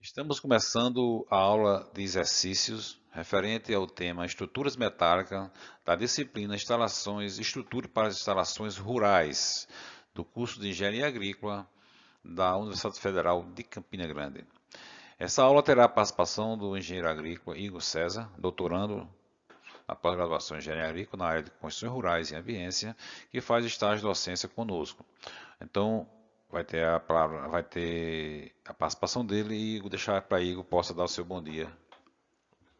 Estamos começando a aula de exercícios referente ao tema Estruturas Metálicas da disciplina Estrutura para as Instalações Rurais, do curso de Engenharia Agrícola da Universidade Federal de Campina Grande. Essa aula terá a participação do engenheiro agrícola Igor César, doutorando na pós-graduação em Engenharia Agrícola na área de Construções Rurais e Ambiência, que faz estágio de docência conosco. Então, vai ter a participação dele e vou deixar para Igor possa dar o seu bom dia.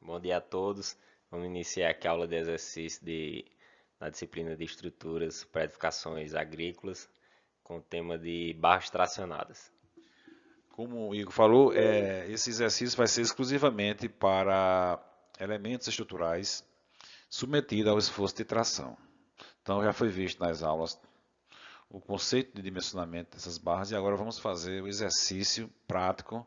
Bom dia a todos. Vamos iniciar aqui a aula de exercício na disciplina de estruturas para edificações agrícolas com o tema de barras tracionadas. Como o Igor falou, esse exercício vai ser exclusivamente para elementos estruturais submetidos ao esforço de tração. Então já foi visto nas aulas o conceito de dimensionamento dessas barras e agora vamos fazer o exercício prático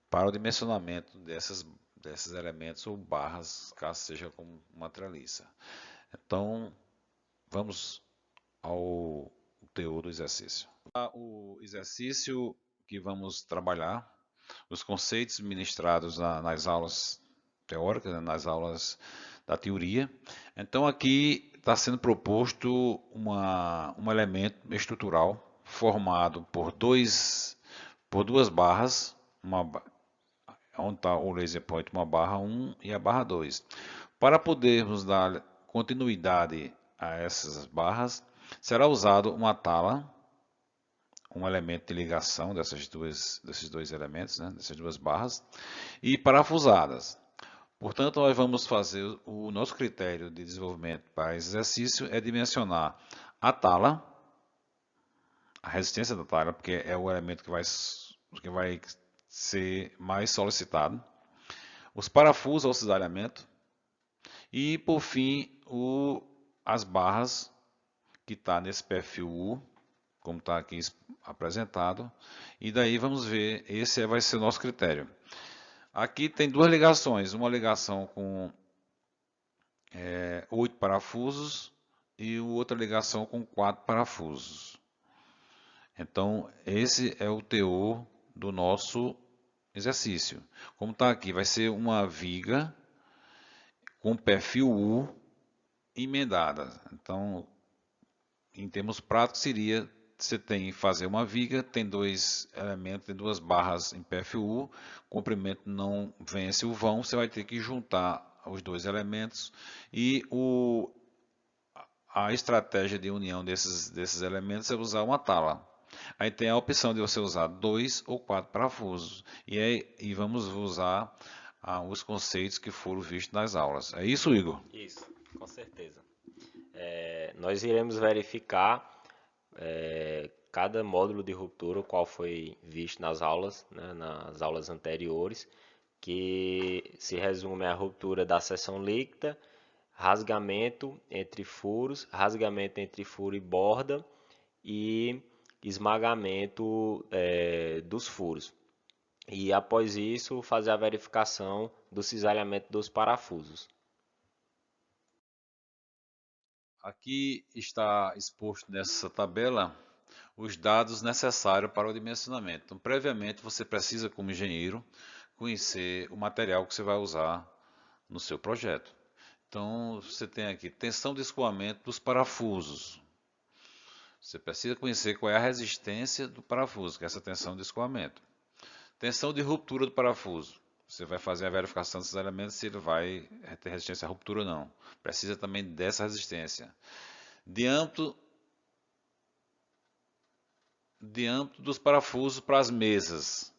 para o dimensionamento desses elementos ou barras, caso seja como uma treliça. Então, vamos ao teor do exercício. O exercício que vamos trabalhar, os conceitos ministrados nas aulas teóricas, nas aulas da teoria. Então, aqui está sendo proposto um elemento estrutural formado por duas barras, onde está o laser point, uma barra 1 e a barra 2. Para podermos dar continuidade a essas barras, será usado uma tala, um elemento de ligação desses dois elementos, né, dessas duas barras, e parafusadas. Portanto, nós vamos fazer o nosso critério de desenvolvimento para esse exercício é dimensionar a tala, a resistência da tala, porque é o elemento que vai ser mais solicitado, os parafusos ao cisalhamento e, por fim, as barras que está nesse perfil U, como está aqui apresentado, e daí vamos ver, esse vai ser o nosso critério. Aqui tem duas ligações, uma ligação com 8 parafusos e outra ligação com 4 parafusos. Então, esse é o teor do nosso exercício. Como está aqui, vai ser uma viga com perfil U emendada. Então, em termos práticos, seria você tem que fazer uma viga, tem dois elementos, tem duas barras em perfil U, o comprimento não vence o vão, você vai ter que juntar os dois elementos e a estratégia de união desses elementos é usar uma tala. Aí tem a opção de você usar 2 ou 4 parafusos. E vamos usar os conceitos que foram vistos nas aulas. É isso, Igor? Isso, com certeza. Nós iremos verificar cada módulo de ruptura, o qual foi visto nas aulas, né, nas aulas anteriores, que se resume à ruptura da seção líquida, rasgamento entre furo e borda e esmagamento dos furos. E após isso, fazer a verificação do cisalhamento dos parafusos. Aqui está exposto nessa tabela os dados necessários para o dimensionamento. Então, previamente, você precisa, como engenheiro, conhecer o material que você vai usar no seu projeto. Então, você tem aqui tensão de escoamento dos parafusos. Você precisa conhecer qual é a resistência do parafuso, que é essa tensão de escoamento. Tensão de ruptura do parafuso. Você vai fazer a verificação desses elementos se ele vai ter resistência à ruptura ou não. Precisa também dessa resistência. Diâmetro dos parafusos para as mesas.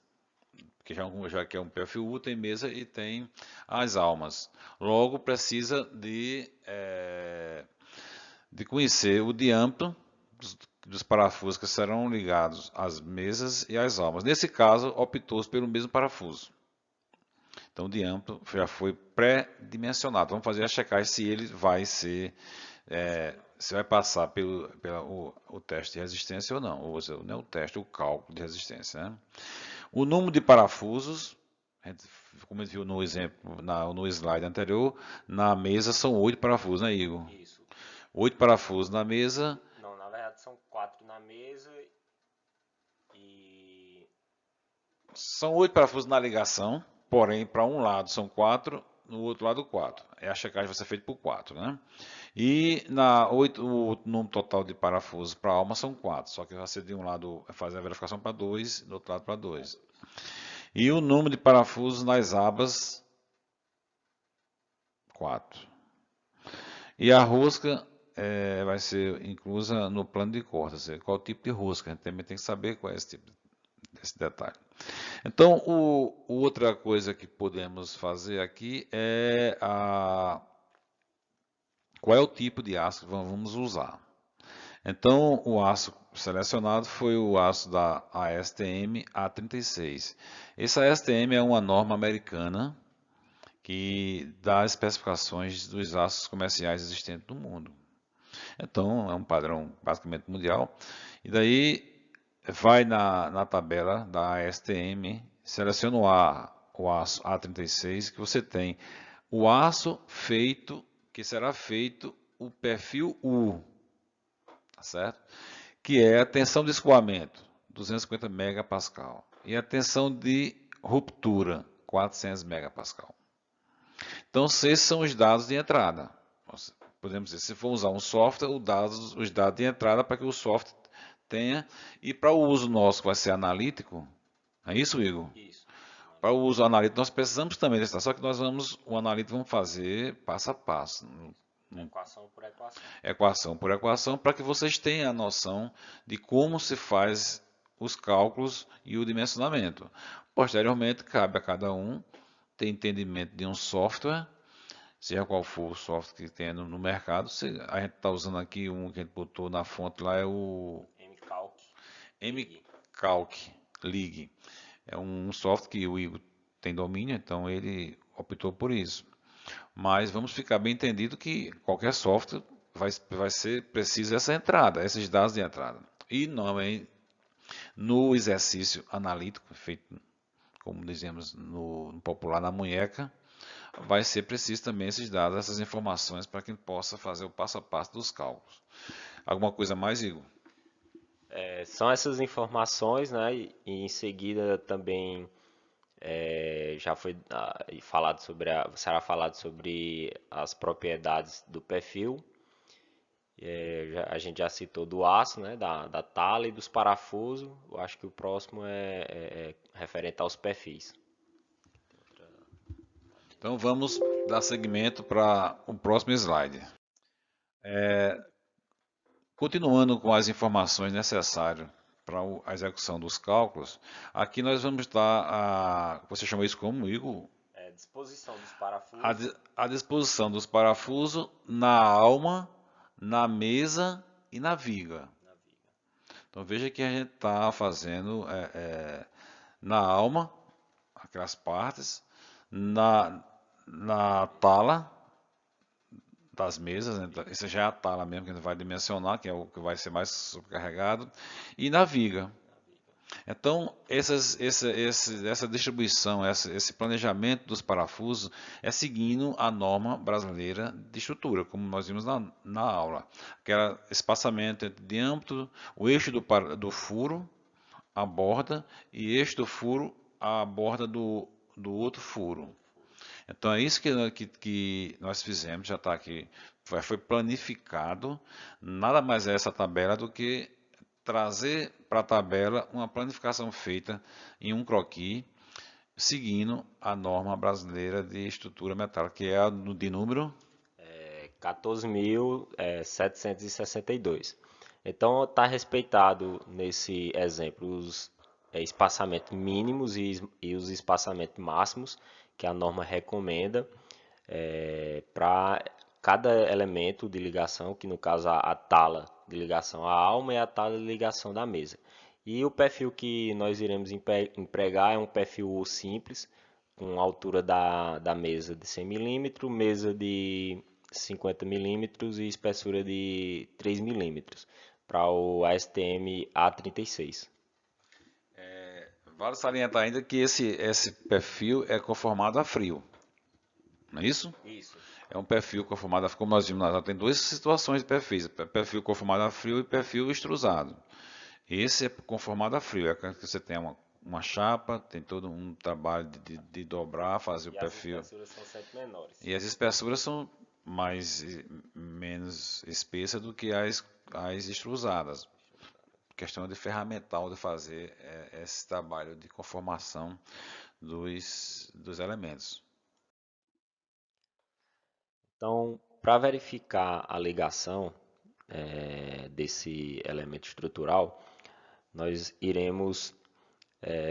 Porque já que é um perfil U, tem mesa e tem as almas. Logo, precisa de conhecer o diâmetro dos parafusos que serão ligados às mesas e às almas. Nesse caso, optou-se pelo mesmo parafuso. Então, o diâmetro já foi pré-dimensionado. Vamos fazer a checagem se ele vai ser, se vai passar o teste de resistência ou não. Ou seja, não é o teste, o cálculo de resistência. Né? O número de parafusos, como a gente viu no exemplo, no slide anterior, na mesa são 8 parafusos, né, Igor? Isso. 8 parafusos na mesa. Não, na verdade são 4 na mesa e São 8 parafusos na ligação, porém para um lado são 4, no outro lado 4. A checagem vai ser feita por 4, né? E o número total de parafusos para a alma são 4, só que vai ser de um lado fazer a verificação para 2, do outro lado para 2. E o número de parafusos nas abas, 4. E a rosca vai ser inclusa no plano de corte, ou seja, qual tipo de rosca. A gente também tem que saber qual é esse detalhe. Então, outra coisa que podemos fazer aqui é qual é o tipo de aço que vamos usar. Então, o aço selecionado foi o aço da ASTM A36. Essa ASTM é uma norma americana que dá especificações dos aços comerciais existentes no mundo. Então, é um padrão basicamente mundial. E daí, vai na tabela da ASTM, seleciona o aço A36, que você tem o aço feito, que será feito o perfil U, tá certo? Que é a tensão de escoamento, 250 megapascal, e a tensão de ruptura, 400 megapascal. Então, esses são os dados de entrada. Podemos dizer, se for usar um software, os dados de entrada para que o software tenha. E para o uso nosso, que vai ser analítico, é isso, Igor? Isso. Para o uso analítico, nós precisamos também dessa, só que o analítico vamos fazer passo a passo. Equação por equação. Equação por equação, para que vocês tenham a noção de como se faz os cálculos e o dimensionamento. Posteriormente, cabe a cada um ter entendimento de um software, seja qual for o software que tenha no mercado. A gente está usando aqui um que a gente botou na fonte lá, é o MCalc League. É um software que o Igor tem domínio, então ele optou por isso. Mas vamos ficar bem entendido que qualquer software vai ser preciso essa entrada, esses dados de entrada. E no exercício analítico, feito, como dizemos no popular, na munheca, vai ser preciso também esses dados, essas informações, para que possa fazer o passo a passo dos cálculos. Alguma coisa mais, Igor? São essas informações, né? E em seguida também já foi falado será falado sobre as propriedades do perfil. A gente já citou do aço, né? Da tala e dos parafusos. Eu acho que o próximo é referente aos perfis. Então vamos dar seguimento para o próximo slide. Continuando com as informações necessárias para a execução dos cálculos, aqui nós vamos dar você chamou isso como, Igor? Disposição dos parafusos. A disposição dos parafusos na alma, na mesa e na viga. Então veja que a gente está fazendo na alma, aquelas partes, na tala das mesas, né? Essa já é a tala mesmo que a gente vai dimensionar, que é o que vai ser mais sobrecarregado, e na viga. Então, essa distribuição, esse planejamento dos parafusos é seguindo a norma brasileira de estrutura, como nós vimos na aula. Que era espaçamento entre diâmetro, o eixo do furo, a borda, e eixo do furo, a borda do outro furo. Então é isso que nós fizemos, já está aqui, foi planificado. Nada mais é essa tabela do que trazer para a tabela uma planificação feita em um croquis, seguindo a norma brasileira de estrutura metálica, que é a de número 14.762. Então está respeitado nesse exemplo os espaçamentos mínimos e os espaçamentos máximos que a norma recomenda para cada elemento de ligação, que no caso a tala de ligação à alma e a tala de ligação da mesa. E o perfil que nós iremos empregar é um perfil U simples, com altura da mesa de 100 mm, mesa de 50 mm e espessura de 3 mm, para o ASTM A36. Vale salientar ainda que esse perfil é conformado a frio, não é isso? Isso. É um perfil conformado a frio, como nós vimos, tem duas situações de perfis, perfil conformado a frio e perfil extrusado. Esse é conformado a frio, é que você tem uma chapa, tem todo um trabalho de dobrar, fazer o E as perfil. espessuras são sempre menores. E as espessuras são menos espessas do que as extrusadas. Questão de ferramental de fazer esse trabalho de conformação dos elementos. Então, para verificar a ligação desse elemento estrutural, nós iremos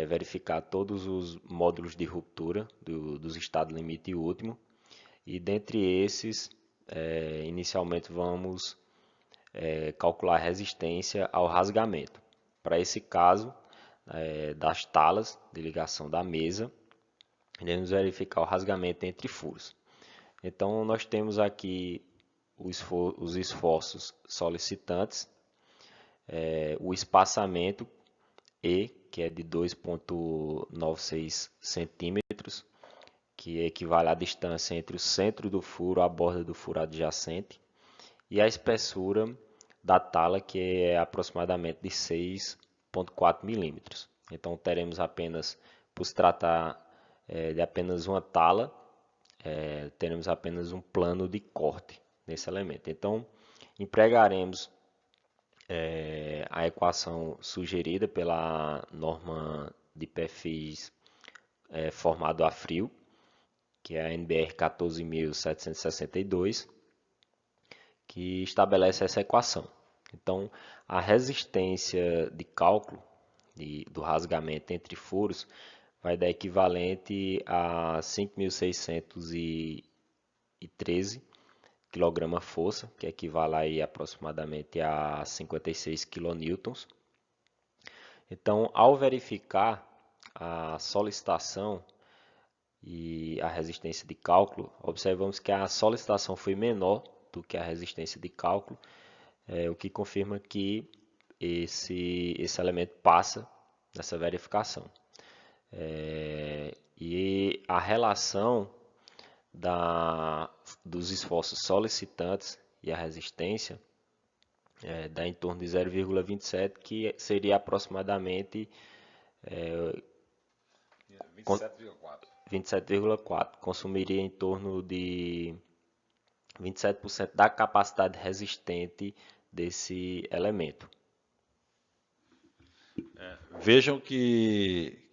verificar todos os módulos de ruptura dos estados limite e último, e dentre esses, inicialmente vamos calcular a resistência ao rasgamento. Para esse caso, das talas de ligação da mesa, iremos verificar o rasgamento entre furos. Então, nós temos aqui os esforços solicitantes, o espaçamento E, que é de 2,96 centímetros, que equivale à distância entre o centro do furo e a borda do furo adjacente, e a espessura da tala, que é aproximadamente de 6,4 milímetros. Então, teremos apenas, por se tratar de apenas uma tala, teremos apenas um plano de corte nesse elemento. Então, empregaremos a equação sugerida pela norma de perfis formado a frio, que é a NBR 14.762, que estabelece essa equação. Então, a resistência de cálculo do rasgamento entre furos vai dar equivalente a 5.613 kgfm, que equivale aí aproximadamente a 56 kN. Então, ao verificar a solicitação e a resistência de cálculo, observamos que a solicitação foi menor do que a resistência de cálculo, o que confirma que esse elemento passa nessa verificação. E a relação dos esforços solicitantes e a resistência dá em torno de 0,27, que seria aproximadamente 27,4. Consumiria em torno de 27% da capacidade resistente desse elemento. Vejam que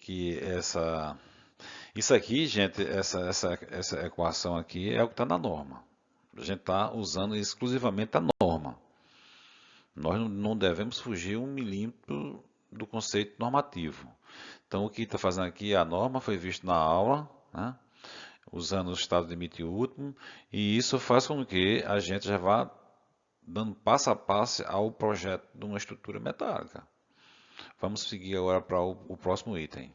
isso aqui, gente, essa equação aqui é o que está na norma. A gente está usando exclusivamente a norma. Nós não devemos fugir 1 milímetro do conceito normativo. Então, o que está fazendo aqui, a norma foi visto na aula, né, usando o estado limite último, e isso faz com que a gente já vá dando passo a passo ao projeto de uma estrutura metálica. Vamos seguir agora para o próximo item.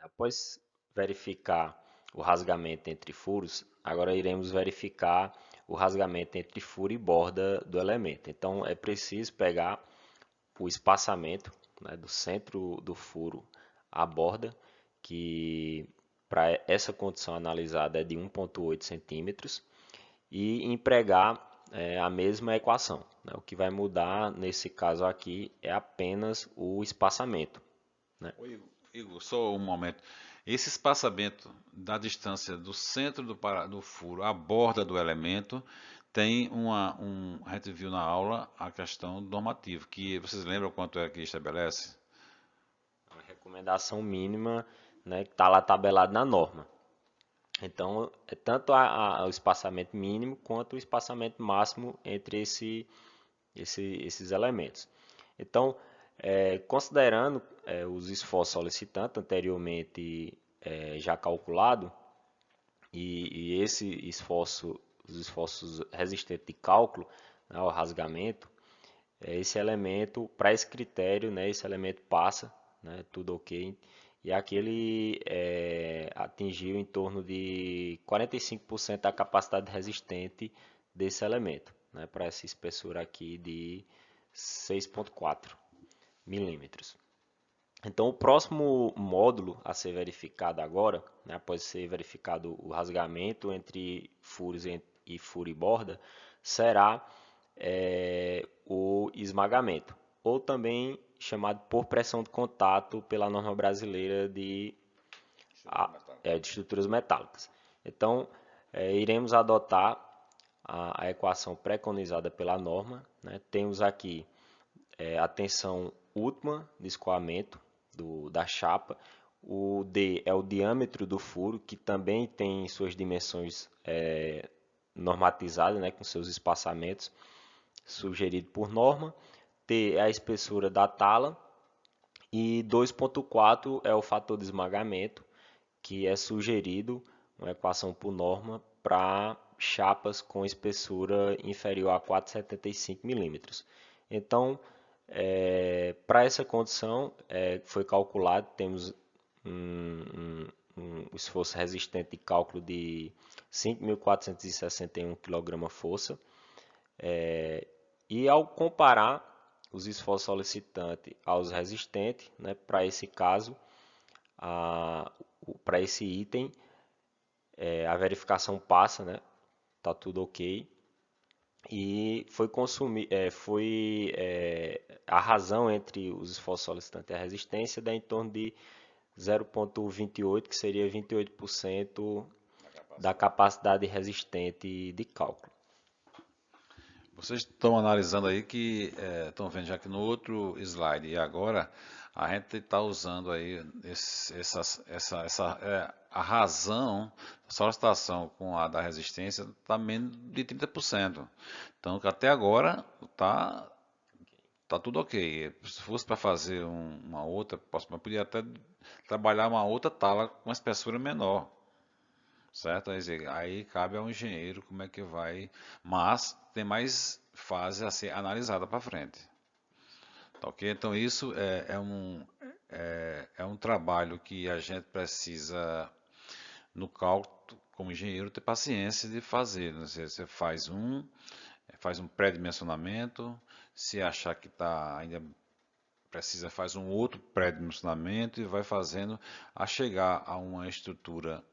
Após verificar o rasgamento entre furos, agora iremos verificar o rasgamento entre furo e borda do elemento. Então, é preciso pegar o espaçamento, né, do centro do furo à borda, que para essa condição analisada é de 1,8 centímetros, e empregar a mesma equação, né? O que vai mudar nesse caso aqui é apenas o espaçamento, né? Igor, só um momento. Esse espaçamento da distância do centro do furo à borda do elemento tem a gente viu na aula a questão normativa, que vocês lembram quanto é que estabelece? A recomendação mínima, né, que está lá tabelado na norma. Então, é tanto o espaçamento mínimo quanto o espaçamento máximo entre esses elementos. Então, considerando os esforços solicitantes anteriormente já calculado, e esse os esforços resistentes de cálculo, né, ao rasgamento, esse elemento, para esse critério, né, esse elemento passa, né, tudo ok, e aqui ele atingiu em torno de 45% da capacidade resistente desse elemento, né, para essa espessura aqui de 6,4 milímetros. Então, o próximo módulo a ser verificado agora, né, após ser verificado o rasgamento entre furos e furo e borda, será o esmagamento, ou também chamado por pressão de contato pela norma brasileira de estruturas metálicas. Então, iremos adotar a equação preconizada pela norma, né? Temos aqui a tensão última de escoamento da chapa. O D é o diâmetro do furo, que também tem suas dimensões normatizadas, né, com seus espaçamentos sugerido por norma. T é a espessura da tala. E 2,4 é o fator de esmagamento, que é sugerido, uma equação por norma, para chapas com espessura inferior a 4,75 milímetros. Então, para essa condição, foi calculado, temos um esforço resistente de cálculo de 5.461 kg-força. E ao comparar os esforços solicitantes aos resistentes, né, para esse caso, para esse item, a verificação passa, né, tá tudo ok. E a razão entre os esforços solicitantes e a resistência dá em torno de 0,28, que seria 28% da capacidade resistente de cálculo. Vocês estão analisando aí que estão vendo já que no outro slide e agora a gente está usando aí a razão, a solicitação com a da resistência está menos de 30%. Então até agora tá tudo ok. Se fosse para fazer uma outra, podia até trabalhar uma outra tala com uma espessura menor. Certo? Aí cabe ao engenheiro como é que vai, mas tem mais fase a ser analisada para frente. Tá ok? Então isso é um trabalho que a gente precisa, no cálculo, como engenheiro, ter paciência de fazer. Você faz um pré-dimensionamento, se achar que ainda precisa, faz um outro pré-dimensionamento e vai fazendo a chegar a uma estrutura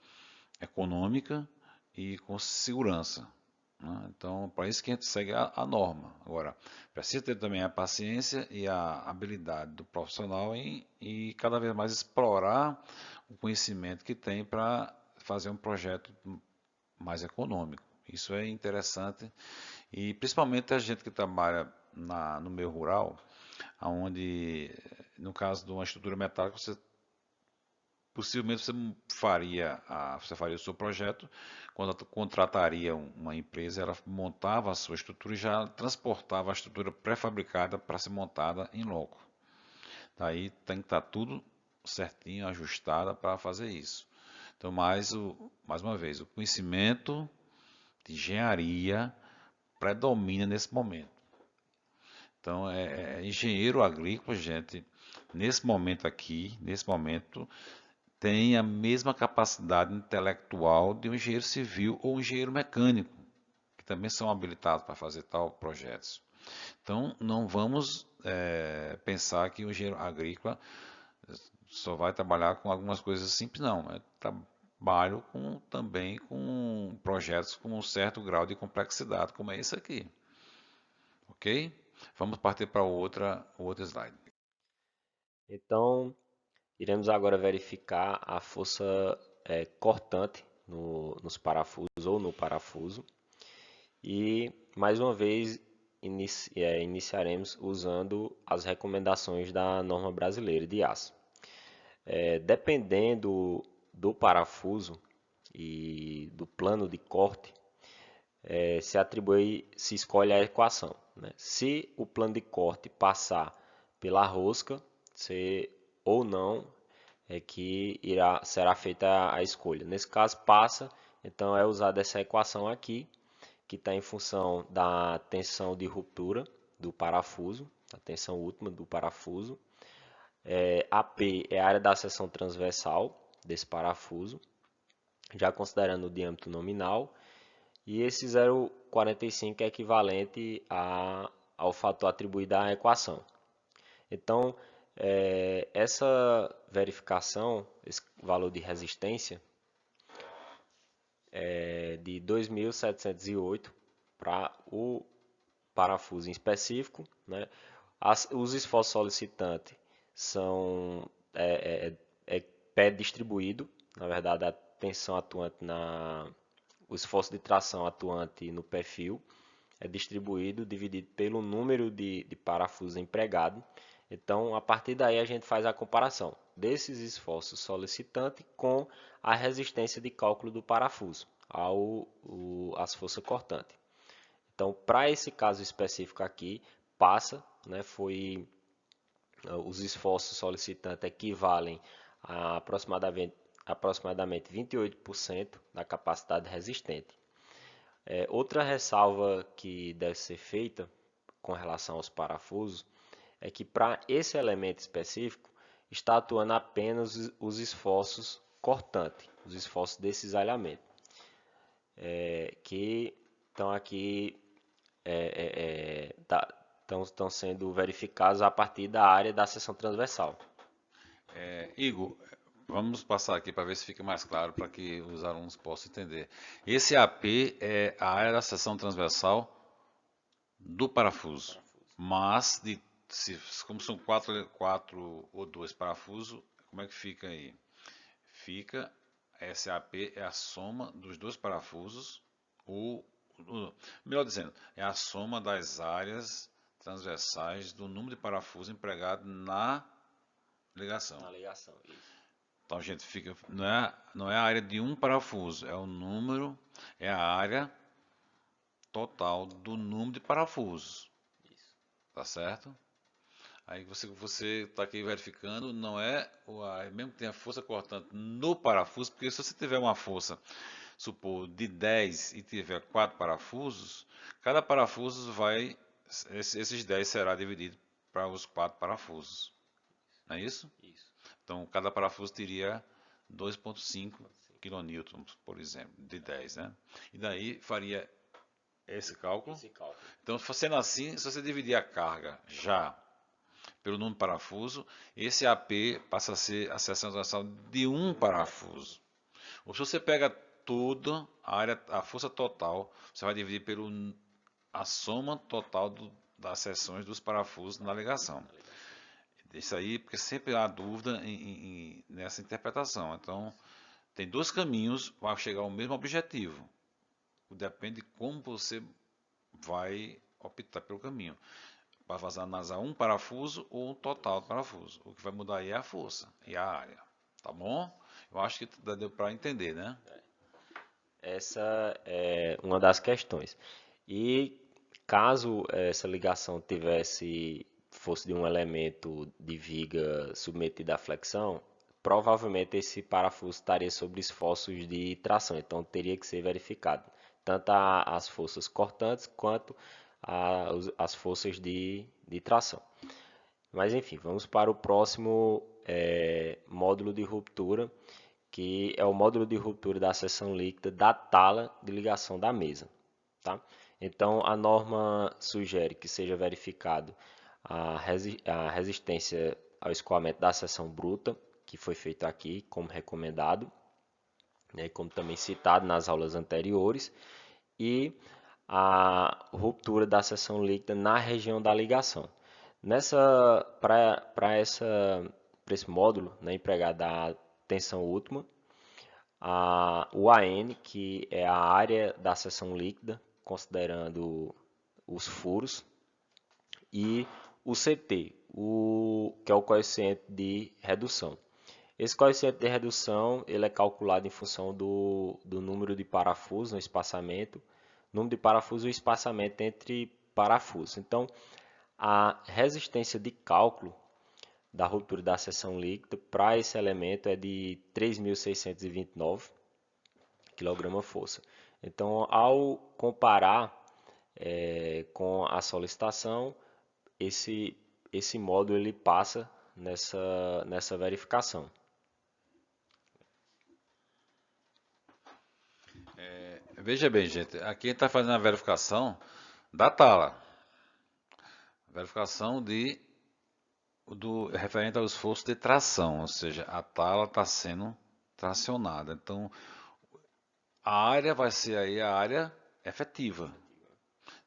econômica e com segurança, né? Então, para isso que a gente segue a norma. Agora, precisa ter também a paciência e a habilidade do profissional e cada vez mais explorar o conhecimento que tem para fazer um projeto mais econômico. Isso é interessante e principalmente a gente que trabalha no meio rural, onde no caso de uma estrutura metálica possivelmente você faria o seu projeto, quando contrataria uma empresa, ela montava a sua estrutura e já transportava a estrutura pré-fabricada para ser montada em loco. Daí tem que estar tudo certinho, ajustado para fazer isso. Então, mais uma vez, o conhecimento de engenharia predomina nesse momento. Então, engenheiro agrícola, gente, nesse momento, tem a mesma capacidade intelectual de um engenheiro civil ou um engenheiro mecânico, que também são habilitados para fazer tal projetos. Então, não vamos pensar que o engenheiro agrícola só vai trabalhar com algumas coisas simples, não. Trabalho também com projetos com um certo grau de complexidade, como é esse aqui. Ok? Vamos partir para o outro slide. Então, iremos agora verificar a força cortante nos parafusos ou no parafuso. E, mais uma vez, iniciaremos usando as recomendações da norma brasileira de aço. Dependendo do parafuso e do plano de corte, se escolhe a equação, né? Se o plano de corte passar pela rosca, ou não, que será feita a escolha. Nesse caso, passa, então é usada essa equação aqui, que está em função da tensão de ruptura do parafuso, a tensão última do parafuso. AP é a área da seção transversal desse parafuso, já considerando o diâmetro nominal. E esse 0,45 é equivalente ao fator atribuído à equação. Então, essa verificação, esse valor de resistência, é de 2.708 para o parafuso em específico, né? Os esforços solicitantes são pé distribuído, na verdade a tensão atuante o esforço de tração atuante no pé fio é distribuído, dividido pelo número de parafusos empregado. Então, a partir daí a gente faz a comparação desses esforços solicitantes com a resistência de cálculo do parafuso às forças cortantes. Então, para esse caso específico aqui, passa, né, os esforços solicitantes equivalem a aproximadamente 28% da capacidade resistente. Outra ressalva que deve ser feita com relação aos parafusos é que para esse elemento específico está atuando apenas os esforços cortantes, os esforços de cisalhamento, que estão aqui estão sendo verificados a partir da área da seção transversal. Igor, vamos passar aqui para ver se fica mais claro para que os alunos possam entender. Esse AP é a área da seção transversal do parafuso, mas como são quatro ou dois parafusos, como é que fica aí? Fica, SAP é a soma dos dois parafusos, melhor dizendo, é a soma das áreas transversais do número de parafusos empregado na ligação. Isso. Então, gente, não é a área de um parafuso, é o número, é a área total do número de parafusos. Isso. Tá certo? Aí você está aqui verificando, não é mesmo que tenha força cortante no parafuso, porque se você tiver uma força, supor, de 10 e tiver 4 parafusos, cada parafuso esses 10 será dividido para os 4 parafusos. Não é isso? Isso. Então, cada parafuso teria 2,5 kN, por exemplo, de 10, né? E daí faria esse cálculo. Então, sendo assim, se você dividir a carga já pelo número de parafuso, esse AP passa a ser a seção transversal de um parafuso. Ou se você pega toda a força total, você vai dividir a soma total das seções dos parafusos na ligação. Isso aí, porque sempre há dúvida nessa interpretação. Então, tem dois caminhos para chegar ao mesmo objetivo. Depende de como você vai optar pelo caminho. Vai analisar um parafuso ou um total de parafuso. O que vai mudar aí é a força e a área. Tá bom? Eu acho que deu para entender, né? Essa é uma das questões. E caso essa ligação fosse de um elemento de viga submetido à flexão, provavelmente esse parafuso estaria sob esforços de tração, então teria que ser verificado tanto as forças cortantes quanto as forças de tração. Mas enfim, vamos para o próximo módulo de ruptura, que é o módulo de ruptura da seção líquida da tala de ligação da mesa. Tá? Então, a norma sugere que seja verificado a resistência ao escoamento da seção bruta, que foi feito aqui como recomendado, né, como também citado nas aulas anteriores, e a ruptura da seção líquida na região da ligação. Para esse módulo, né, empregado a tensão última, o AN, que é a área da seção líquida, considerando os furos, e o CT, que é o coeficiente de redução. Esse coeficiente de redução ele é calculado em função do número de parafusos no espaçamento, número de parafusos e o espaçamento entre parafusos. Então, a resistência de cálculo da ruptura da seção líquida para esse elemento é de 3.629 kgfm. Então, ao comparar com a solicitação, esse módulo ele passa nessa verificação. Veja bem, gente, aqui a gente está fazendo a verificação da tala. Verificação referente ao esforço de tração, ou seja, a tala está sendo tracionada. Então, a área vai ser aí a área efetiva.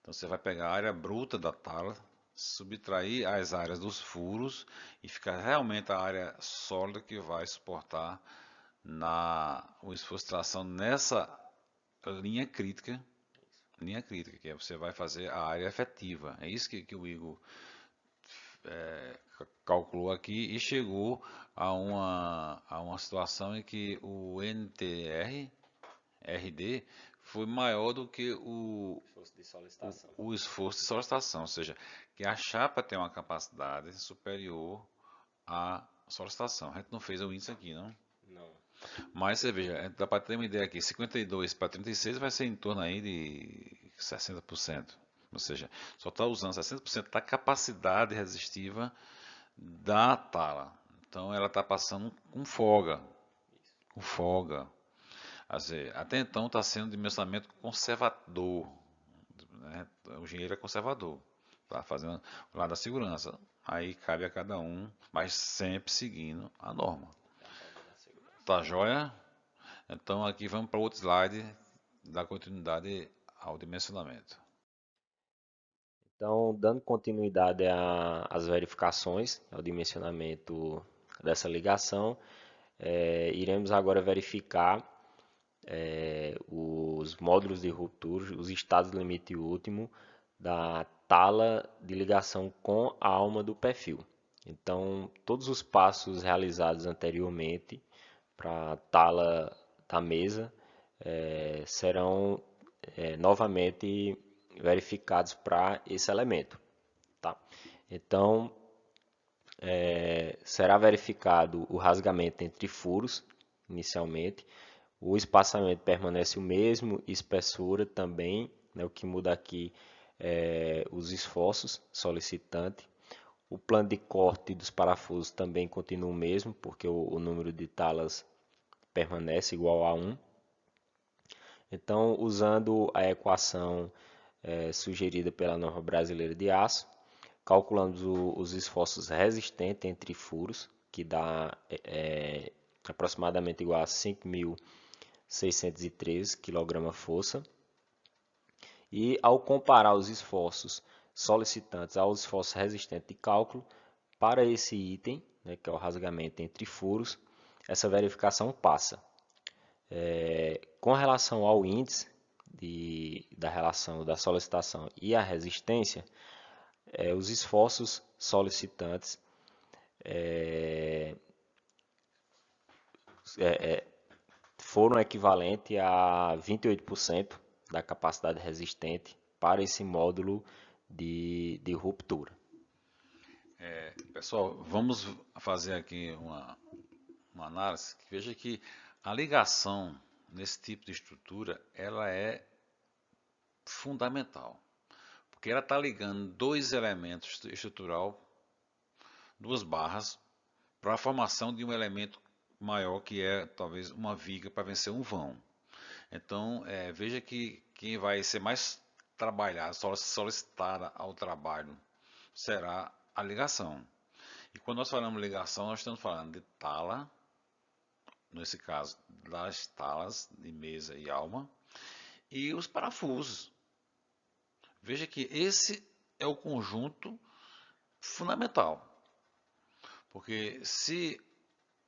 Então, você vai pegar a área bruta da tala, subtrair as áreas dos furos e ficar realmente a área sólida que vai suportar o esforço de tração nessa linha crítica, que você vai fazer a área efetiva. É isso que o Igor calculou aqui e chegou a uma situação em que o NTR, RD, foi maior do que o esforço de solicitação, ou seja, que a chapa tem uma capacidade superior à solicitação. A gente não fez o índice aqui, não? Não. Mas você veja, dá para ter uma ideia aqui, 52 para 36 vai ser em torno aí de 60%. Ou seja, só está usando 60% da capacidade resistiva da tala. Então ela está passando com folga. Com folga. Até então está sendo um dimensionamento conservador. Né? O engenheiro é conservador. Está fazendo o lado da segurança. Aí cabe a cada um, mas sempre seguindo a norma. Tá joia? Então aqui vamos para outro slide, dar continuidade ao dimensionamento. Então, dando continuidade às verificações, ao dimensionamento dessa ligação, iremos agora verificar os módulos de ruptura, os estados limite último da tala de ligação com a alma do perfil. Então, todos os passos realizados anteriormente para a tala da mesa serão novamente verificados para esse elemento. Tá? Então, será verificado o rasgamento entre furos, inicialmente. O espaçamento permanece o mesmo, espessura também, né, o que muda aqui é os esforços solicitante. O plano de corte dos parafusos também continua o mesmo, porque o número de talas permanece igual a 1. Então, usando a equação sugerida pela norma brasileira de aço, calculamos os esforços resistentes entre furos, que dá aproximadamente igual a 5.613 kg-força. E ao comparar os esforços solicitantes aos esforços resistentes de cálculo, para esse item, né, que é o rasgamento entre furos, essa verificação passa. Com relação ao índice da relação da solicitação e a resistência, os esforços solicitantes foram equivalentes a 28% da capacidade resistente para esse módulo de ruptura. Pessoal, vamos fazer aqui uma análise. Veja que a ligação nesse tipo de estrutura ela é fundamental, porque ela está ligando dois elementos estrutural, duas barras, para a formação de um elemento maior que é talvez uma viga para vencer um vão. Então, veja que quem vai ser mais trabalhado, solicitada ao trabalho, será a ligação. E quando nós falamos ligação, nós estamos falando de tala, nesse caso das talas de mesa e alma, e os parafusos. Veja que esse é o conjunto fundamental, porque se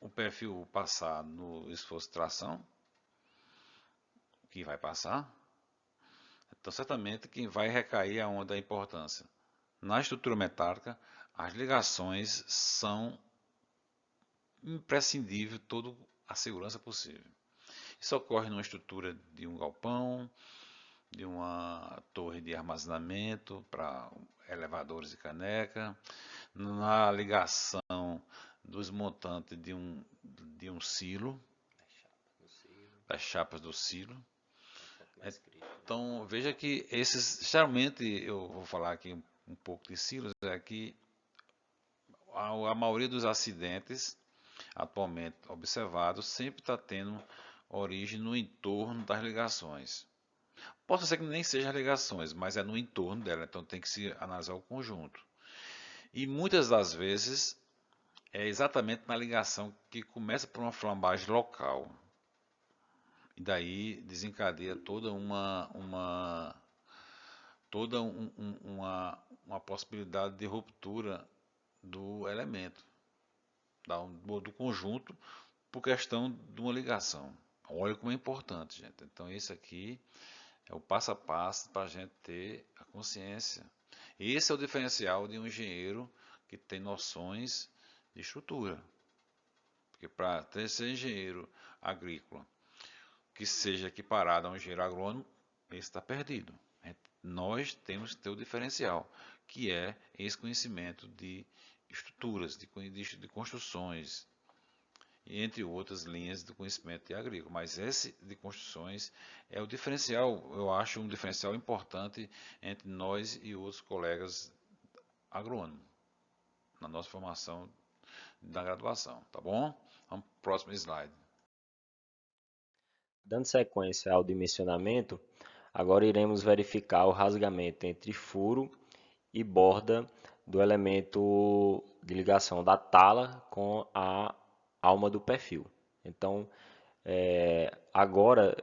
o perfil passar no esforço de tração, que vai passar, então certamente quem vai recair aonde a importância. Na estrutura metálica, as ligações são imprescindíveis, toda a segurança possível. Isso ocorre numa estrutura de um galpão, de uma torre de armazenamento para elevadores e caneca, na ligação dos montantes de um silo, das chapas do silo. Então veja que esses, geralmente eu vou falar aqui um pouco de silos, é que a maioria dos acidentes atualmente observados sempre está tendo origem no entorno das ligações. Pode ser que nem seja as ligações, mas é no entorno dela, então tem que se analisar o conjunto. E muitas das vezes é exatamente na ligação que começa por uma flambagem local. E daí desencadeia toda uma uma possibilidade de ruptura do elemento, do conjunto, por questão de uma ligação. Olha como é importante, gente. Então, esse aqui é o passo a passo para a gente ter a consciência. Esse é o diferencial de um engenheiro que tem noções de estrutura. Porque para ser engenheiro agrícola que seja equiparado a um engenheiro agrônomo, esse está perdido. Nós temos que ter o diferencial, que é esse conhecimento de estruturas, de construções, entre outras linhas do conhecimento agrícola. Mas esse de construções é o diferencial, eu acho um diferencial importante entre nós e outros colegas agrônomos, na nossa formação da graduação, tá bom? Vamos para o próximo slide. Dando sequência ao dimensionamento, agora iremos verificar o rasgamento entre furo e borda do elemento de ligação da tala com a alma do perfil. Então, agora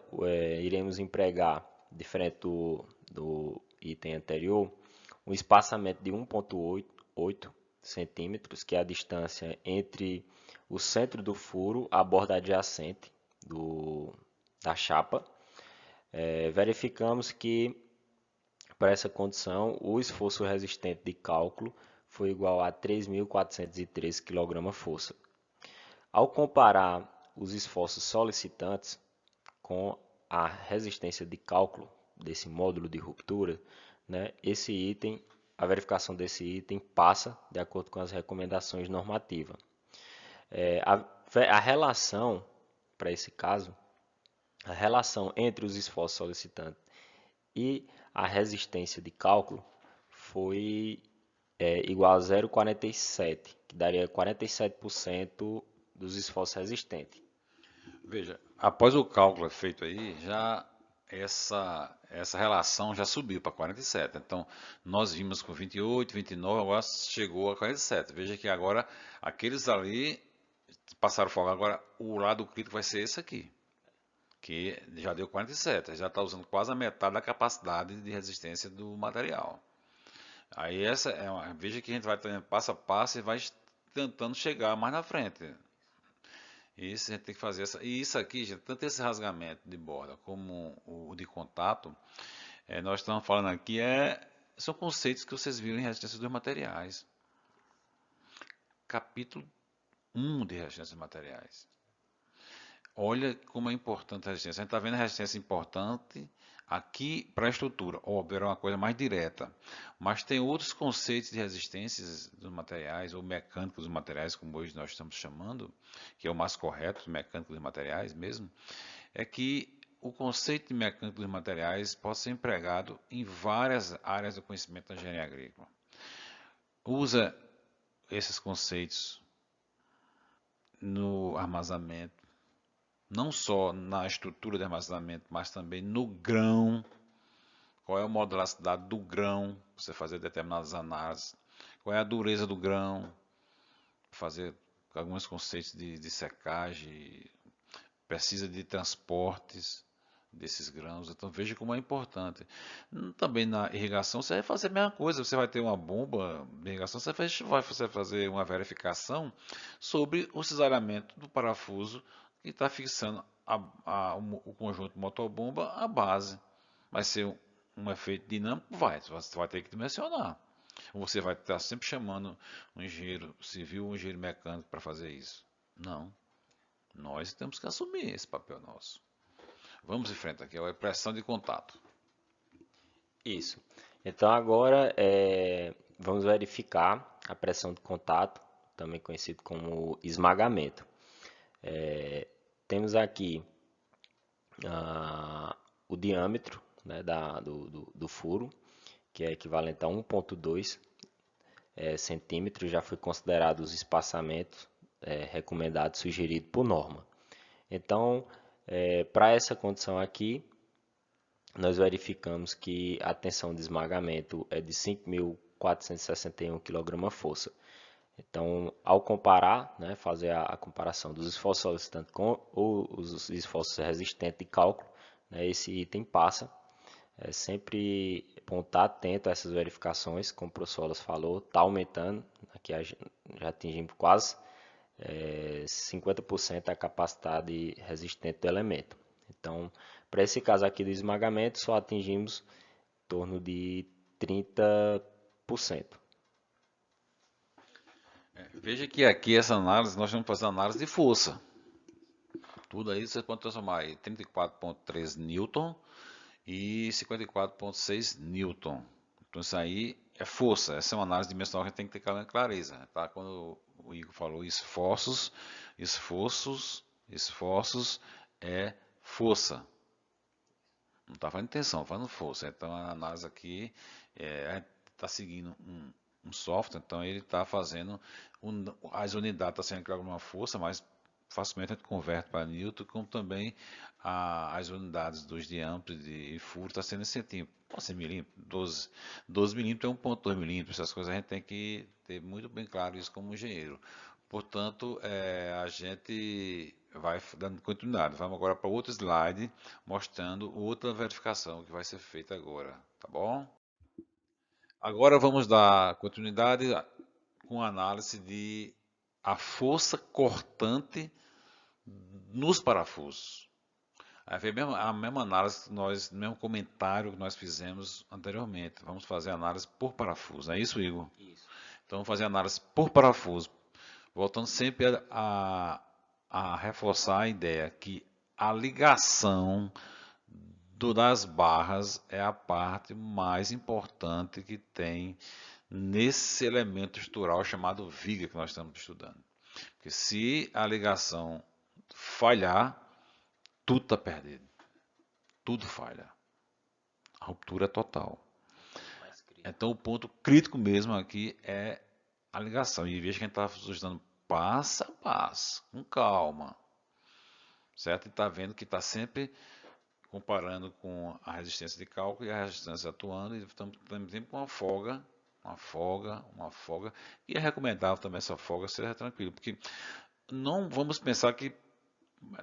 iremos empregar, diferente do item anterior, um espaçamento de 1,8 centímetros, que é a distância entre o centro do furo, a borda adjacente da chapa. Verificamos que, para essa condição, o esforço resistente de cálculo foi igual a 3.413 kgfm. Ao comparar os esforços solicitantes com a resistência de cálculo desse módulo de ruptura, né, a verificação desse item passa de acordo com as recomendações normativas. A relação, para esse caso, a relação entre os esforços solicitantes e a resistência de cálculo foi igual a 0,47, que daria 47% dos esforços resistentes. Veja, após o cálculo feito aí, já essa relação já subiu para 47. Então, nós vimos com 28, 29, agora chegou a 47. Veja que agora aqueles ali passaram fogo. Agora, o lado crítico vai ser esse aqui, que já deu 47. Já está usando quase a metade da capacidade de resistência do material. Aí veja que a gente vai tendo passo a passo e vai tentando chegar mais na frente. Isso a gente tem que fazer e isso aqui, gente, tanto esse rasgamento de borda como o de contato, nós estamos falando aqui são conceitos que vocês viram em resistência dos materiais. Capítulo 1 de resistência dos materiais. Olha como é importante a resistência. A gente está vendo a resistência importante aqui para a estrutura. Óbvio, era uma coisa mais direta. Mas tem outros conceitos de resistências dos materiais, ou mecânicos dos materiais, como hoje nós estamos chamando, que é o mais correto, mecânico dos materiais mesmo, é que o conceito de mecânico dos materiais pode ser empregado em várias áreas do conhecimento da engenharia agrícola. Usa esses conceitos no armazenamento, não só na estrutura de armazenamento, mas também no grão. Qual é a modularidade do grão, você fazer determinadas análises. Qual é a dureza do grão, fazer alguns conceitos de secagem, precisa de transportes desses grãos. Então veja como é importante. Também na irrigação você vai fazer a mesma coisa. Você vai ter uma bomba de irrigação, você vai fazer uma verificação sobre o cisalhamento do parafuso que está fixando o conjunto motobomba à base. Vai ser um efeito dinâmico? Você vai ter que dimensionar. Você vai estar sempre chamando um engenheiro civil ou um engenheiro mecânico para fazer isso. Não. Nós temos que assumir esse papel nosso. Vamos em frente aqui, é a pressão de contato. Isso. Então agora vamos verificar a pressão de contato, também conhecido como esmagamento. Temos aqui o diâmetro, né, do furo, que é equivalente a 1,2 centímetros, já foi considerado os espaçamentos recomendados, sugeridos por norma. Então, para essa condição aqui, nós verificamos que a tensão de esmagamento é de 5.461 kgfm. Então, ao comparar, né, fazer a comparação dos esforços solicitantes com os esforços resistentes de cálculo, né, esse item passa sempre bom estar atento a essas verificações, como o professor Wallace falou, está aumentando, aqui já atingimos quase 50% a capacidade resistente do elemento. Então, para esse caso aqui do esmagamento, só atingimos em torno de 30%. Veja que aqui essa análise, nós vamos fazer análise de força. Tudo aí você pode transformar em 34,3 newton e 54,6 newton. Então isso aí é força. Essa é uma análise dimensional que a gente tem que ter clareza, tá? Quando o Igor falou esforços é força. Não está falando tensão, falando força. Então a análise aqui está seguindo um software, então ele está fazendo as unidades, está sendo criada uma força, mas facilmente a gente converte para Newton, como também as unidades dos diâmetros e furo está sendo em centímetro. 11 milímetros, 12 milímetros é 1,2 milímetros, essas coisas a gente tem que ter muito bem claro isso como engenheiro. Portanto, a gente vai dando continuidade. Vamos agora para outro slide, mostrando outra verificação que vai ser feita agora, tá bom? Agora vamos dar continuidade com a análise de a força cortante nos parafusos. Aí vem a mesma análise o mesmo comentário que nós fizemos anteriormente. Vamos fazer a análise por parafuso. É isso, Igor? Isso. Então vamos fazer a análise por parafuso. Voltando sempre a reforçar a ideia que a ligação das barras é a parte mais importante que tem nesse elemento estrutural chamado viga que nós estamos estudando. Porque se a ligação falhar, tudo está perdido. Tudo falha. A ruptura é total. Então o ponto crítico mesmo aqui é a ligação. E veja que a gente está estudando passo a passo, com calma. Certo? E está vendo que está sempre comparando com a resistência de cálculo e a resistência atuando, e estamos sempre com uma folga. E é recomendável também essa folga seja tranquilo, porque não vamos pensar que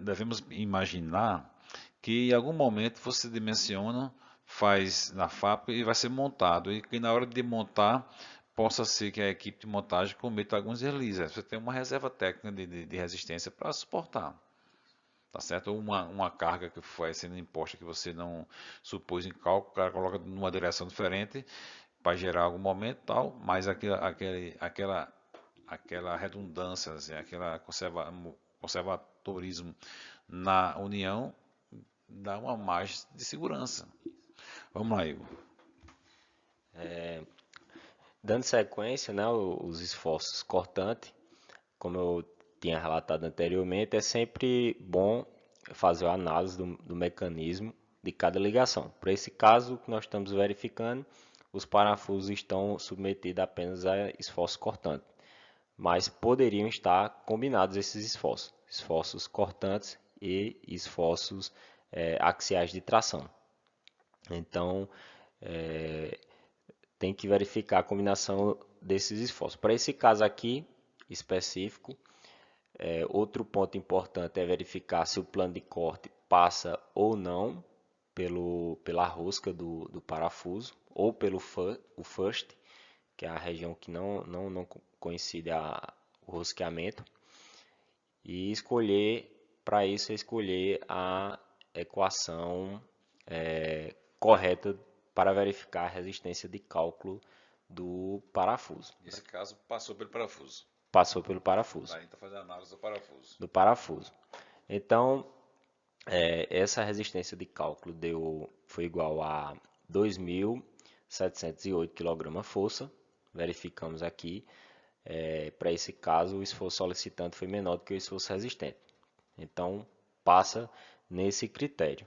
devemos imaginar que em algum momento você dimensiona, faz na fábrica e vai ser montado, e que na hora de montar possa ser que a equipe de montagem cometa alguns deslizes. Você tem uma reserva técnica de resistência para suportar. Tá certo? Ou uma carga que foi sendo imposta que você não supôs em cálculo, o cara coloca numa direção diferente para gerar algum momento tal, mas aquela redundância, assim, aquela conservadorismo na união dá uma margem de segurança. Vamos lá, Igor. Dando sequência, né, os esforços cortantes, como eu tinha relatado anteriormente, é sempre bom fazer a análise do mecanismo de cada ligação. Para esse caso que nós estamos verificando, os parafusos estão submetidos apenas a esforços cortantes, mas poderiam estar combinados esses esforços cortantes e esforços axiais de tração. Então, tem que verificar a combinação desses esforços. Para esse caso aqui específico, outro ponto importante é verificar se o plano de corte passa ou não pela rosca do parafuso ou pelo o first, que é a região que não coincide o rosqueamento, e para isso escolher a equação correta para verificar a resistência de cálculo do parafuso. Nesse caso, passou pelo parafuso. Passou pelo parafuso. Aí está fazendo a análise do parafuso. Do parafuso. Então, essa resistência de cálculo foi igual a 2.708 kgfm. Verificamos aqui. Para esse caso, o esforço solicitante foi menor do que o esforço resistente. Então, passa nesse critério.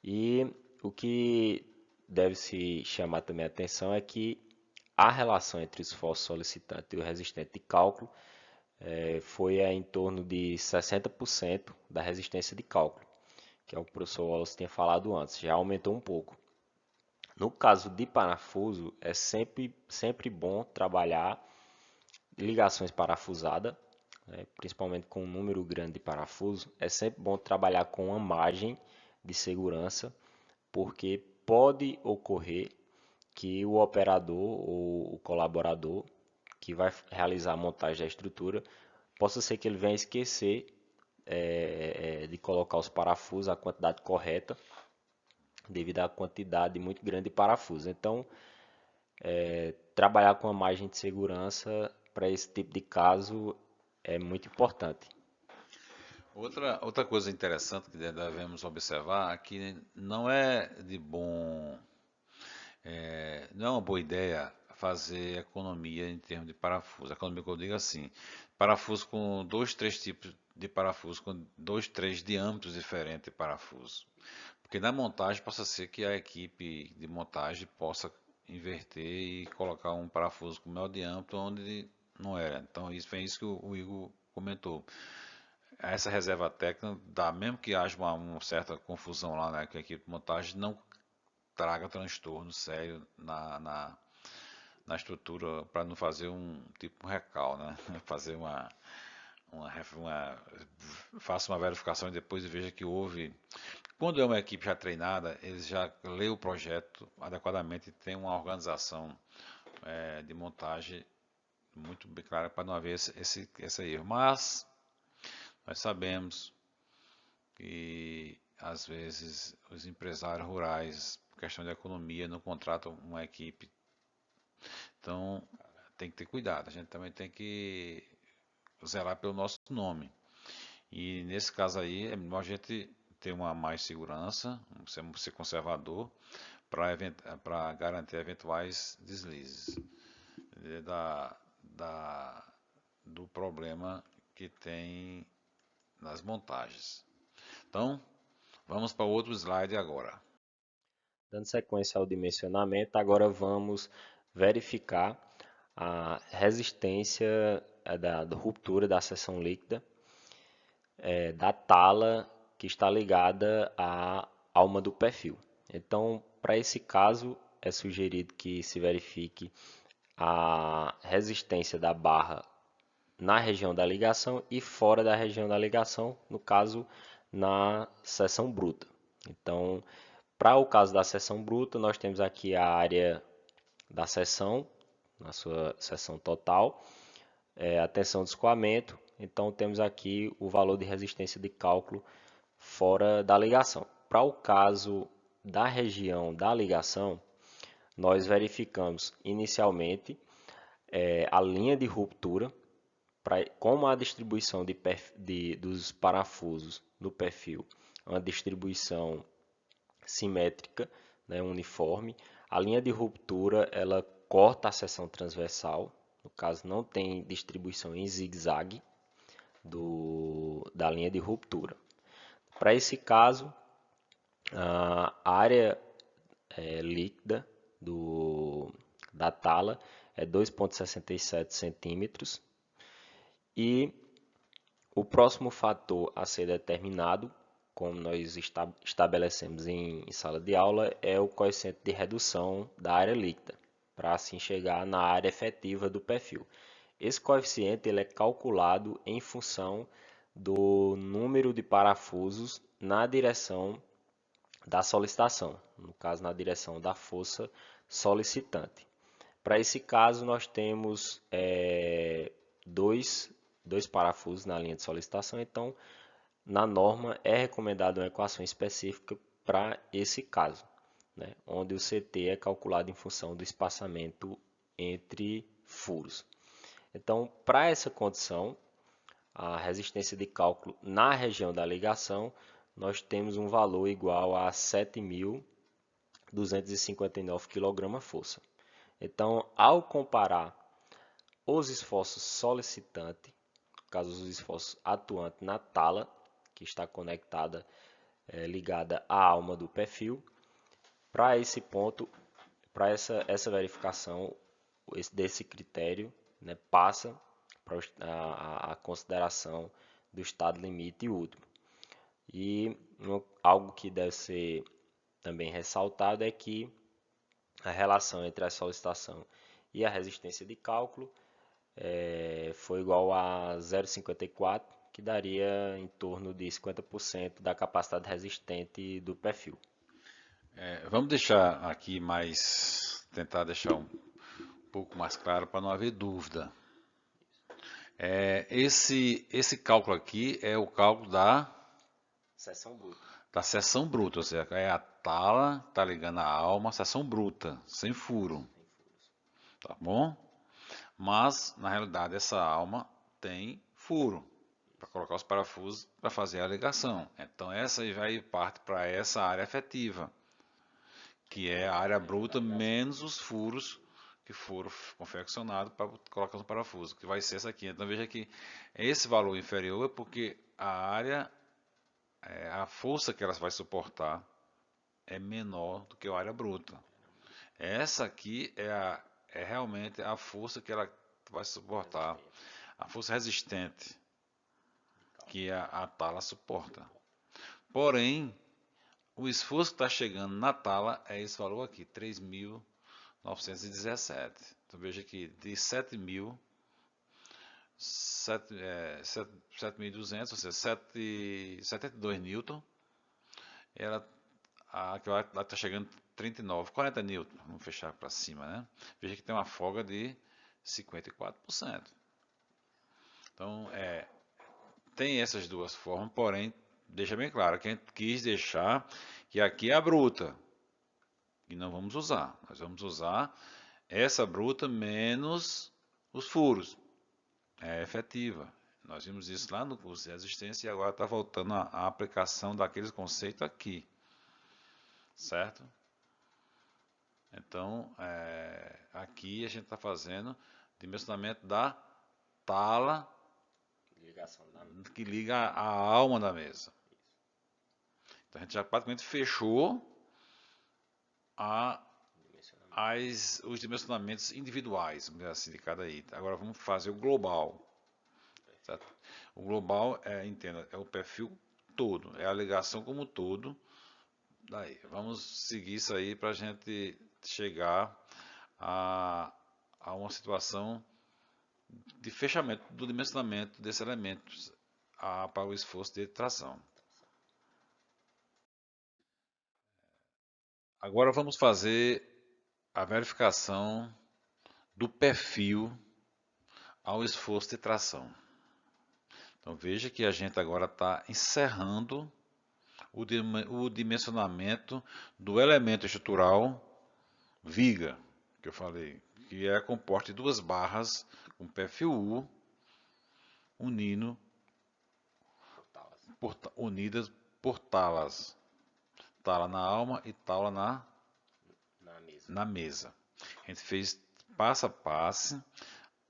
E o que deve se chamar também a atenção é que a relação entre o esforço solicitante e o resistente de cálculo foi em torno de 60% da resistência de cálculo, que é o que o professor Wallace tinha falado antes, já aumentou um pouco. No caso de parafuso, é sempre bom trabalhar ligações parafusadas, principalmente com um número grande de parafusos. É sempre bom trabalhar com uma margem de segurança, porque pode ocorrer que o operador ou o colaborador que vai realizar a montagem da estrutura possa ser que ele venha esquecer de colocar os parafusos, a quantidade correta, devido à quantidade muito grande de parafusos. Então, trabalhar com a margem de segurança para esse tipo de caso é muito importante. Outra coisa interessante que devemos observar é que não é de bom, não é uma boa ideia fazer economia em termos de parafuso. Economia que eu digo assim, parafuso com dois, três tipos de parafuso, com dois, três diâmetros diferentes de parafuso. Porque na montagem possa ser que a equipe de montagem possa inverter e colocar um parafuso com maior diâmetro onde não era. Então isso foi isso que o Igor comentou. Essa reserva técnica dá, mesmo que haja uma certa confusão lá, né, com a equipe de montagem, não traga transtorno sério na estrutura para não fazer um tipo um recal, né? Fazer uma faça uma verificação e depois veja que houve. Quando é uma equipe já treinada, eles já lê o projeto adequadamente, tem uma organização de montagem muito bem clara para não haver esse erro. Mas nós sabemos que às vezes os empresários rurais, por questão de economia, não contratam uma equipe. Então tem que ter cuidado. A gente também tem que zelar pelo nosso nome. E nesse caso aí é melhor a gente ter uma mais segurança, ser conservador para garantir eventuais deslizes da, da, do problema que tem nas montagens. Então, vamos para outro slide agora. Dando sequência ao dimensionamento, agora vamos verificar a resistência da ruptura da seção líquida da tala que está ligada à alma do perfil. Então, para esse caso, é sugerido que se verifique a resistência da barra na região da ligação e fora da região da ligação, no caso, na seção bruta. Então, para o caso da seção bruta, nós temos aqui a área da seção, na sua seção total, a tensão de escoamento. Então, temos aqui o valor de resistência de cálculo fora da ligação. Para o caso da região da ligação, nós verificamos inicialmente a linha de ruptura, como a distribuição dos parafusos no perfil, uma distribuição simétrica, né, uniforme. A linha de ruptura ela corta a seção transversal, no caso não tem distribuição em zigue-zague da linha de ruptura. Para esse caso, a área líquida da tala é 2,67 centímetros e o próximo fator a ser determinado, como nós estabelecemos em sala de aula, é o coeficiente de redução da área líquida, para assim chegar na área efetiva do perfil. Esse coeficiente ele é calculado em função do número de parafusos na direção da solicitação, no caso na direção da força solicitante. Para esse caso nós temos dois parafusos na linha de solicitação, então na norma é recomendada uma equação específica para esse caso, né, onde o CT é calculado em função do espaçamento entre furos. Então, para essa condição, a resistência de cálculo na região da ligação, nós temos um valor igual a 7.259 kgfm. Então, ao comparar os esforços solicitantes, no caso os esforços atuantes na tala, que está conectada, ligada à alma do perfil, para esse ponto, para essa verificação desse critério, né, passa para a consideração do estado limite último. E algo que deve ser também ressaltado é que a relação entre a solicitação e a resistência de cálculo foi igual a 0,54, que daria em torno de 50% da capacidade resistente do perfil. Vamos deixar aqui mais tentar deixar um pouco mais claro para não haver dúvida. Esse cálculo aqui é o cálculo Seção bruta. da seção bruta, ou seja, é a tala, tá ligando a alma, seção bruta, sem furo, Sem furos. tá bom? Mas, na realidade, essa alma tem furo para colocar os parafusos para fazer a ligação. Então, essa aí vai parte para essa área efetiva, que é a área bruta menos os furos que foram confeccionados para colocar no parafuso, que vai ser essa aqui. Então, veja que esse valor inferior é porque a área, a força que ela vai suportar é menor do que a área bruta. Essa aqui é realmente a força que ela vai suportar, a força resistente que a tala suporta. Porém, o esforço que está chegando na tala é esse valor aqui, 3.917. Então veja que de 7.200, ou seja, 72 newton, ela está chegando 39, 40 newton, vamos fechar para cima, né? Veja que tem uma folga de 54%. Então, tem essas duas formas, porém, deixa bem claro que a gente quis deixar que aqui é a bruta, e não vamos usar. Nós vamos usar essa bruta menos os furos. É efetiva. Nós vimos isso lá no curso de resistência e agora está voltando a aplicação daqueles conceitos aqui. Certo? Então, aqui a gente está fazendo dimensionamento da tala que liga a alma da mesa. Então, a gente já praticamente fechou os dimensionamentos individuais, vamos dizer assim, de cada item. Agora vamos fazer o global. Certo? O global, entenda, é o perfil todo, é a ligação como um todo. Daí, vamos seguir isso aí para a gente chegar a uma situação de fechamento do dimensionamento desses elementos para o esforço de tração. Agora vamos fazer a verificação do perfil ao esforço de tração. Então veja que a gente agora está encerrando o dimensionamento do elemento estrutural viga, que eu falei, que é composto de duas barras com perfil U unidas por talas. Tala na alma e tala na mesa. A gente fez passo a passo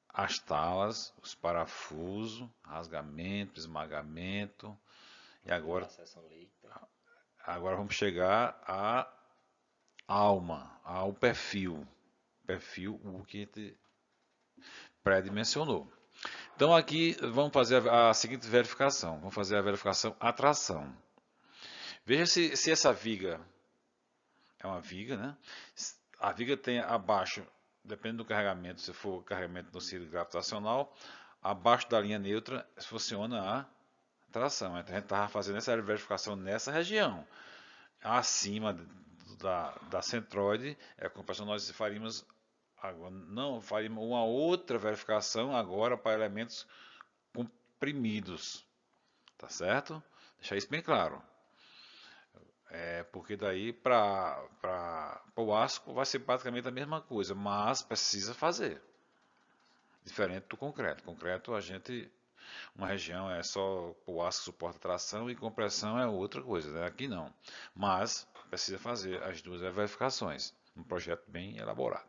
as talas, os parafusos, rasgamento, esmagamento. E agora vamos chegar à alma, ao perfil U que a gente pré-dimensionou. Então aqui vamos fazer a seguinte verificação. Vamos fazer a verificação atração. Veja se essa viga é uma viga, né? A viga tem abaixo, depende do carregamento, se for carregamento no cilindro gravitacional, abaixo da linha neutra funciona a tração. Então a gente estava fazendo essa verificação nessa região. Acima da centroide, a compreensão nós faríamos agora, não faríamos uma outra verificação agora para elementos comprimidos. Tá certo? Deixar isso bem claro. Porque daí para o ácido vai ser praticamente a mesma coisa, mas precisa fazer. Diferente do concreto. Concreto uma região é só o ácido suporta tração e compressão é outra coisa, né? Aqui não. Mas precisa fazer as duas verificações. Um projeto bem elaborado.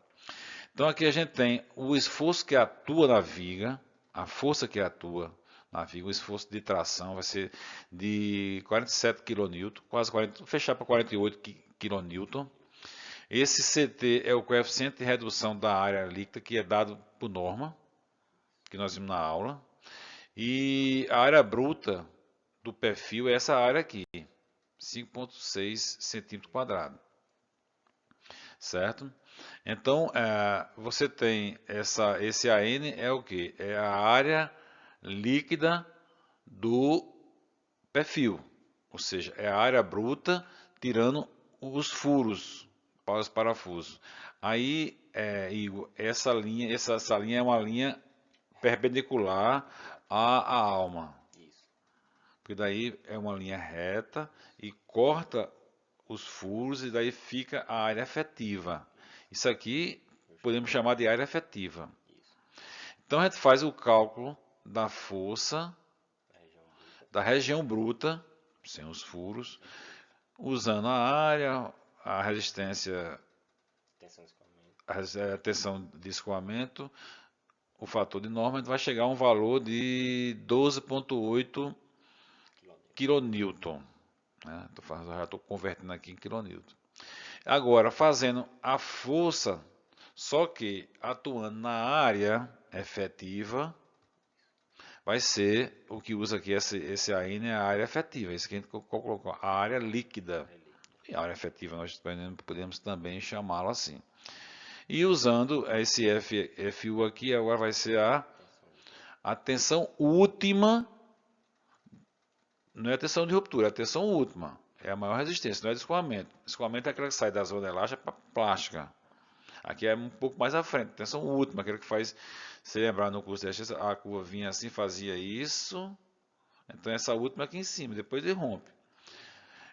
Então aqui a gente tem o esforço que atua na viga, a força que atua na viga, o esforço de tração vai ser de 47 kN, quase 40, fechar para 48 kN. Esse CT é o coeficiente de redução da área líquida que é dado por norma, que nós vimos na aula. E a área bruta do perfil é essa área aqui, 5,6 centímetros quadrados. Certo? Então, você tem esse AN é o que? É a área líquida do perfil, ou seja, é a área bruta tirando os furos para os parafusos. Aí, Igor, essa linha é uma linha perpendicular à alma. Isso. Porque daí é uma linha reta e corta os furos e daí fica a área efetiva. Isso aqui podemos chamar de área efetiva. Isso. Então a gente faz o cálculo da força A região bruta. da região bruta, sem os furos, usando a área, a resistência, Tensão de escoamento. a tensão de escoamento, o fator de norma, a gente vai chegar a um valor de 12,8 kN. Né? Já estou convertendo aqui em quilonewton. Agora, fazendo a força, só que atuando na área efetiva, vai ser o que usa aqui esse AN é a área efetiva, isso que a gente colocou, a área líquida. E a área efetiva nós podemos também chamá-la assim. E usando esse FU aqui, agora vai ser a tensão última, não é a tensão de ruptura, é a tensão última. É a maior resistência, não é de escoamento. Escoamento é aquela que sai da zona elástica para plástica. Aqui é um pouco mais à frente, tensão última, aquela que faz, se lembrar no curso de resistência, a curva vinha assim, fazia isso. Então essa última aqui em cima, depois ele rompe.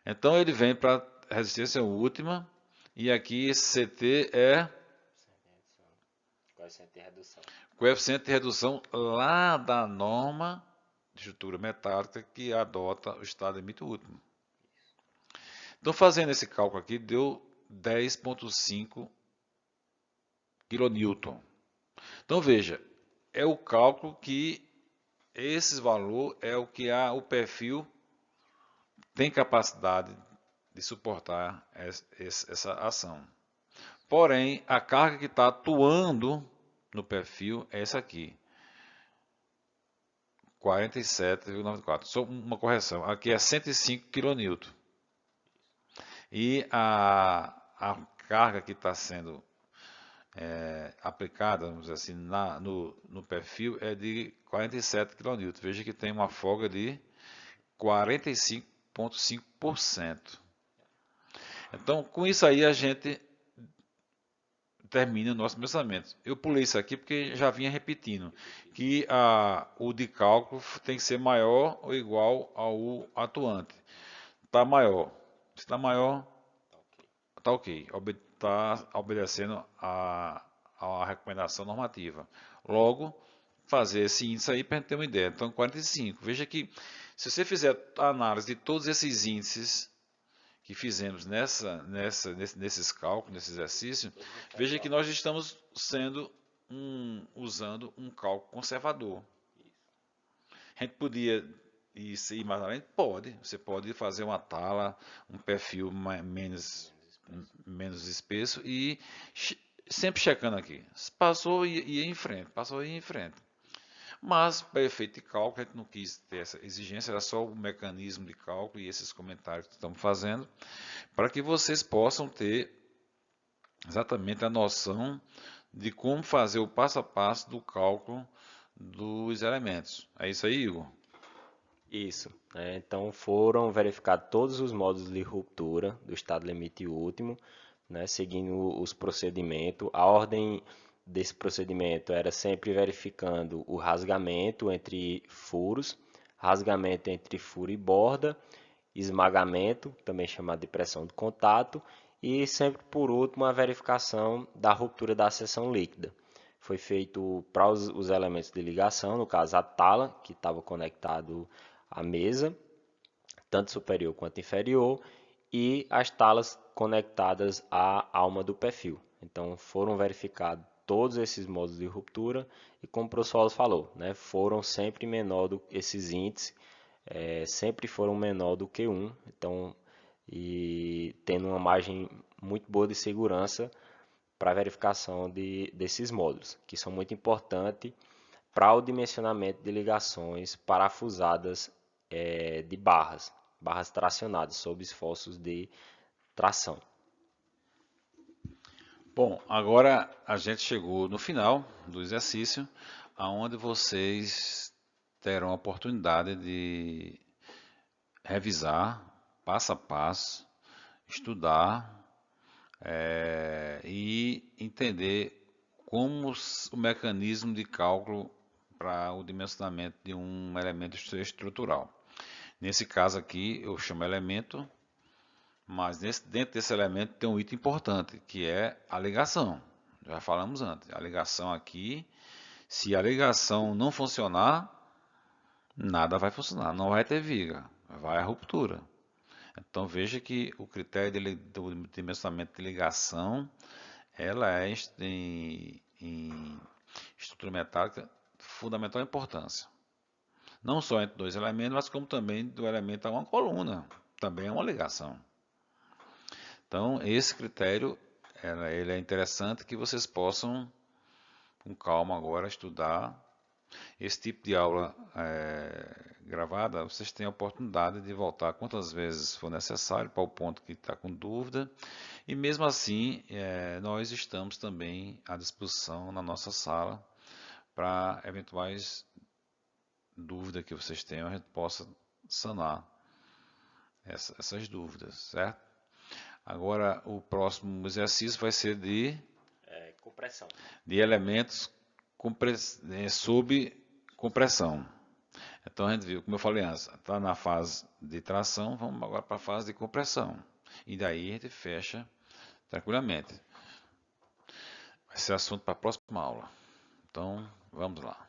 Então ele vem para resistência última e aqui esse CT é Coeficiente de redução. coeficiente de redução lá da norma de estrutura metálica que adota o estado limite último. Então fazendo esse cálculo aqui deu 10,5 kN. Então veja, é o cálculo que esse valor é o que o perfil tem capacidade de suportar essa ação. Porém, a carga que está atuando no perfil é essa aqui, 47,94. Só uma correção, aqui é 105 kN. E a carga que está sendo aplicada, vamos dizer assim, no perfil é de 47 kN. Veja que tem uma folga de 45,5%. Então, com isso aí a gente termina o nosso pensamento. Eu pulei isso aqui porque já vinha repetindo que o de cálculo tem que ser maior ou igual ao atuante. Está maior. Se está maior, está ok. Está obedecendo a recomendação normativa. Logo, fazer esse índice aí para a gente ter uma ideia. Então, 45. Veja que se você fizer a análise de todos esses índices que fizemos nesses cálculos, nesse exercício, veja que nós estamos usando um cálculo conservador. A gente podia ir mais além? Pode. Você pode fazer uma tala, um perfil menos espesso e sempre checando aqui. Passou e ia em frente, passou e ia em frente. Mas, para efeito de cálculo, a gente não quis ter essa exigência, era só o mecanismo de cálculo e esses comentários que estamos fazendo, para que vocês possam ter exatamente a noção de como fazer o passo a passo do cálculo dos elementos. É isso aí, Igor? Isso. Então foram verificados todos os modos de ruptura do estado limite último, né, seguindo os procedimentos. A ordem desse procedimento era sempre verificando o rasgamento entre furos, rasgamento entre furo e borda, esmagamento, também chamado de pressão de contato, e sempre por último a verificação da ruptura da seção líquida. Foi feito para os elementos de ligação, no caso a tala, que estava conectado à mesa, tanto superior quanto inferior, e as talas conectadas à alma do perfil. Então foram verificados todos esses modos de ruptura e como o professor Wallace falou, né, foram sempre menor do esses índices, sempre foram menor do que 1, então e tendo uma margem muito boa de segurança para a verificação desses módulos, que são muito importantes para o dimensionamento de ligações parafusadas de barras tracionadas sob esforços de tração. Bom, agora a gente chegou no final do exercício, aonde vocês terão a oportunidade de revisar passo a passo, estudar e entender como o mecanismo de cálculo para o dimensionamento de um elemento estrutural. Nesse caso aqui, eu chamo elemento, mas dentro desse elemento tem um item importante, que é a ligação. Já falamos antes. A ligação aqui, se a ligação não funcionar, nada vai funcionar, não vai ter viga, vai a ruptura. Então veja que o critério do dimensionamento de ligação, ela é em estrutura metálica de fundamental importância. Não só entre dois elementos, mas como também do elemento a uma coluna. Também é uma ligação. Então, esse critério, ele é interessante que vocês possam, com calma agora, estudar. Esse tipo de aula gravada, vocês têm a oportunidade de voltar quantas vezes for necessário para o ponto que está com dúvida. E mesmo assim, nós estamos também à disposição na nossa sala para eventuais dúvidas que vocês tenham, a gente possa sanar essas dúvidas, certo? Agora, o próximo exercício vai ser Compressão. de elementos sob compressão. Então, a gente viu, como eu falei antes, está na fase de tração, vamos agora para a fase de compressão. E daí a gente fecha tranquilamente. Vai ser assunto para a próxima aula. Então, vamos lá.